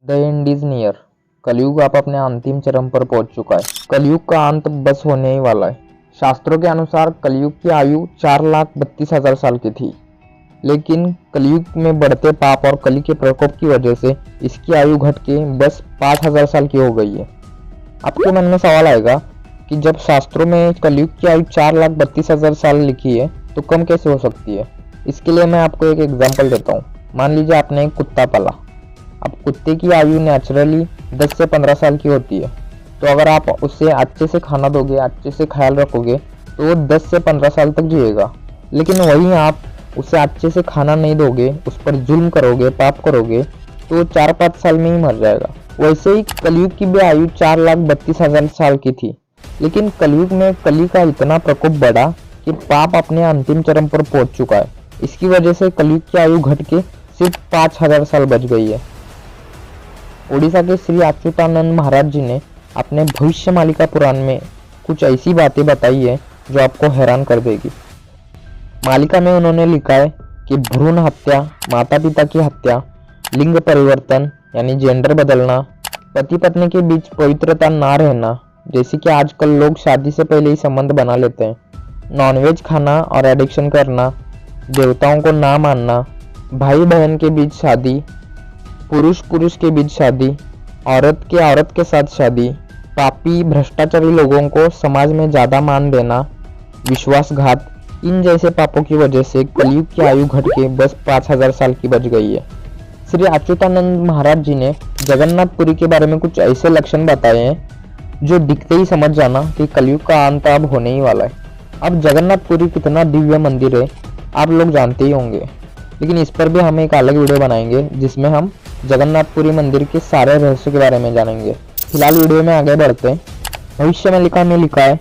The end is near. कलयुग आप अपने अंतिम चरम पर पहुंच चुका है। कलयुग का अंत बस होने ही वाला है। शास्त्रों के अनुसार कलयुग की आयु 4,32,000 साल की थी, लेकिन कलयुग में बढ़ते पाप और कली के प्रकोप की वजह से इसकी आयु घट के बस 5,000 साल की हो गई है। आपके मन में सवाल आएगा कि जब शास्त्रों में कलयुग की आयु 4,32,000 साल लिखी है तो कम कैसे हो सकती है। इसके लिए मैं आपको एक एग्जाम्पल देता हूँ। मान लीजिए आपने एक कुत्ता पाला। अब कुत्ते की आयु नेचुरली 10 से 15 साल की होती है, तो अगर आप उसे अच्छे से खाना दोगे, अच्छे से ख्याल रखोगे तो वो 10 से 15 साल तक जिएगा। लेकिन वहीं आप उसे अच्छे से खाना नहीं दोगे, उस पर जुल्म करोगे, पाप करोगे, तो वो 4-5 साल में ही मर जाएगा। वैसे ही कलयुग की भी आयु 4,32,000 साल की थी, लेकिन कलयुग में कली का इतना प्रकोप बढ़ा कि पाप अपने अंतिम चरम पर पहुंच चुका है। इसकी वजह से कलयुग की आयु घट के सिर्फ 5,000 साल बच गई है। ओडिशा के श्री अच्युतानंद महाराज जी ने अपने भविष्यमालिका पुराण में कुछ ऐसी बातें बताई है जो आपको हैरान कर देगी। मालिका में उन्होंने लिखा है कि भ्रूण हत्या, माता पिता की हत्या, लिंग परिवर्तन यानी जेंडर बदलना, पति पत्नी के बीच पवित्रता ना रहना, जैसे कि आजकल लोग शादी से पहले ही संबंध बना लेते हैं, नॉनवेज खाना और एडिक्शन करना, देवताओं को ना मानना, भाई बहन के बीच शादी, पुरुष पुरुष के बीच शादी, औरत के साथ शादी, पापी भ्रष्टाचारी लोगों को समाज में ज़्यादा मान देना, विश्वासघात, इन जैसे पापों की वजह से कलयुग की आयु घट के बस 5,000 साल की बच गई है। श्री अच्युतानंद महाराज जी ने जगन्नाथपुरी के बारे में कुछ ऐसे लक्षण बताए हैं जो दिखते ही समझ जाना कि कलयुग का अंत अब होने ही वाला है। अब जगन्नाथपुरी कितना दिव्य मंदिर है आप लोग जानते ही होंगे, लेकिन इस पर भी हम एक अलग वीडियो बनाएंगे जिसमें हम जगन्नाथपुरी मंदिर के सारे रहस्यों के बारे में जानेंगे। फिलहाल वीडियो में आगे बढ़ते हैं। भविष्य में लिखा है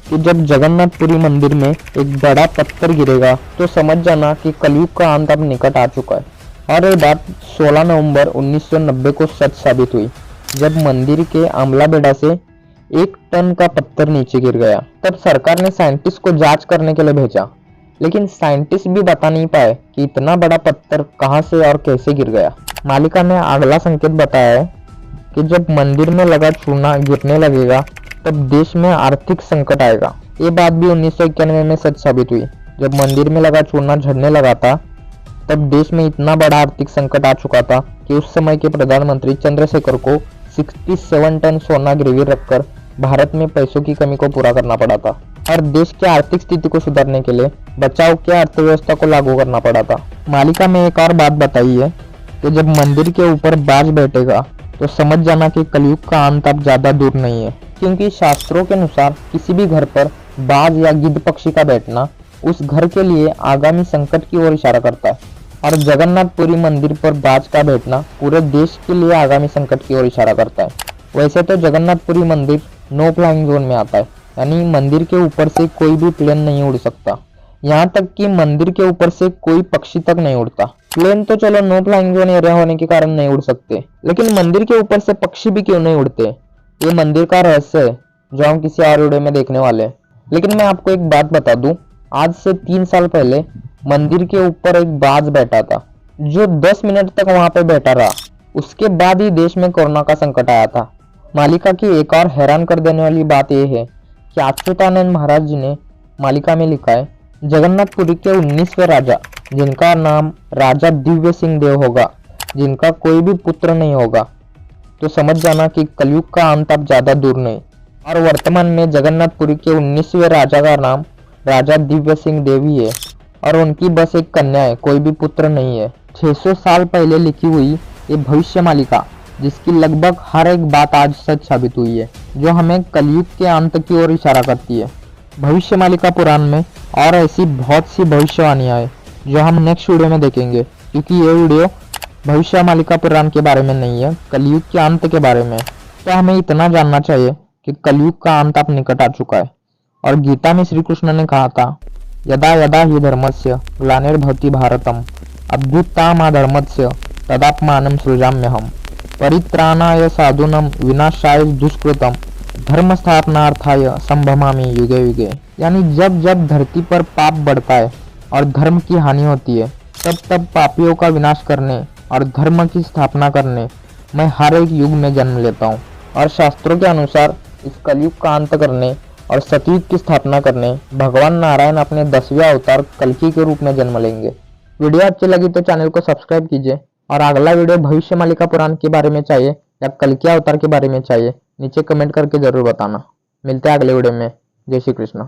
कि जब जगन्नाथपुरी मंदिर में एक बड़ा पत्थर गिरेगा तो समझ जाना कि कलयुग का अंत अब निकट आ चुका है। और ये बात 16 नवंबर 1990 को सच साबित हुई, जब मंदिर के आमला बेड़ा से 1 टन का पत्थर नीचे गिर गया। तब सरकार ने साइंटिस्ट को जांच करने के लिए भेजा, लेकिन साइंटिस्ट भी बता नहीं पाए कि इतना बड़ा पत्थर कहां से और कैसे गिर गया। मालिका ने अगला संकेत बताया है कि जब मंदिर में लगा चूना गिरने लगेगा तब देश में आर्थिक संकट आएगा। ये बात भी 1991 में सच साबित हुई। जब मंदिर में लगा चूना झड़ने लगा था तब देश में इतना बड़ा आर्थिक संकट आ चुका था कि उस समय के प्रधानमंत्री चंद्रशेखर को 67 टन सोना गिरवी रखकर भारत में पैसों की कमी को पूरा करना पड़ा था और देश की आर्थिक स्थिति को सुधारने के लिए बचाव की अर्थव्यवस्था को लागू करना पड़ा था। मालिका में एक और बात बताई है कि जब मंदिर के ऊपर बाज बैठेगा तो समझ जाना कि कलयुग का अंत अब ज्यादा दूर नहीं है, क्योंकि शास्त्रों के अनुसार किसी भी घर पर बाज या गिद्ध पक्षी का बैठना उस घर के लिए आगामी संकट की ओर इशारा करता है, और जगन्नाथपुरी मंदिर पर बाज का बैठना पूरे देश के लिए आगामी संकट की ओर इशारा करता है। वैसे तो जगन्नाथपुरी मंदिर नो फ्लाइंग जोन में आता है, यानी मंदिर के ऊपर से कोई भी प्लेन नहीं उड़ सकता। यहाँ तक कि मंदिर के ऊपर से कोई पक्षी तक नहीं उड़ता। प्लेन तो चलो नो फ्लाइंग जोन एरिया होने के कारण नहीं उड़ सकते, लेकिन मंदिर के ऊपर से पक्षी भी क्यों नहीं उड़ते, ये मंदिर का रहस्य है जो हम किसी और वीडियो में देखने वाले हैं। लेकिन मैं आपको एक बात बता दूं, आज से 3 साल पहले मंदिर के ऊपर एक बाज बैठा था जो 10 मिनट तक वहां पे बैठा रहा। उसके बाद ही देश में कोरोना का संकट आया था। मालिका की एक और हैरान कर देने वाली बात यह है कि अच्युतानंद महाराज जी ने मालिका में लिखा है, जगन्नाथपुरी के 19वें राजा, जिनका नाम राजा दिव्य सिंह देव होगा, जिनका कोई भी पुत्र नहीं होगा, तो समझ जाना कि कलयुग का अंत अब ज्यादा दूर नहीं। और वर्तमान में जगन्नाथपुरी के 19वें राजा का नाम राजा दिव्य सिंह देव ही है और उनकी बस एक कन्या है, कोई भी पुत्र नहीं है। 600 साल पहले लिखी हुई ये भविष्य मालिका, जिसकी लगभग हर एक बात आज सच साबित हुई है, जो हमें कलयुग के अंत की ओर इशारा करती है। भविष्य मालिका पुराण में और ऐसी बहुत सी भविष्यवाणियां हैं जो हम नेक्स्ट वीडियो में देखेंगे, क्योंकि ये वीडियो भविष्य मालिका पुराण के बारे में नहीं है, कलयुग के अंत के बारे में। तो हमें इतना जानना चाहिए कि कलयुग का अंत अब निकट आ चुका है। और गीता में श्री कृष्ण ने कहा था, यदा यदा हि धर्मस्य ग्लानिर्भवति भारतम अभ्युत्थानाधर्मस्य तदात्मानं सृजाम्यहम् परित्राणाय साधूनां विनाशाय दुष्कृतम् धर्म स्थापनार्थाय संभवामि युगे युगे। यानी जब जब धरती पर पाप बढ़ता है और धर्म की हानि होती है, तब तब पापियों का विनाश करने और धर्म की स्थापना करने मैं हर एक युग में जन्म लेता हूँ और शास्त्रों के अनुसार इस कलयुग का अंत करने और सतयुग की स्थापना करने भगवान नारायण अपने 10वें अवतार कल्कि के रूप में जन्म लेंगे। वीडियो अच्छी लगी तो चैनल को सब्सक्राइब कीजिए और अगला वीडियो भविष्य मालिका पुराण के बारे में चाहिए या कल्कि अवतार के बारे में चाहिए नीचे कमेंट करके जरूर बताना। मिलते हैं अगले वीडियो में। जय श्री कृष्ण।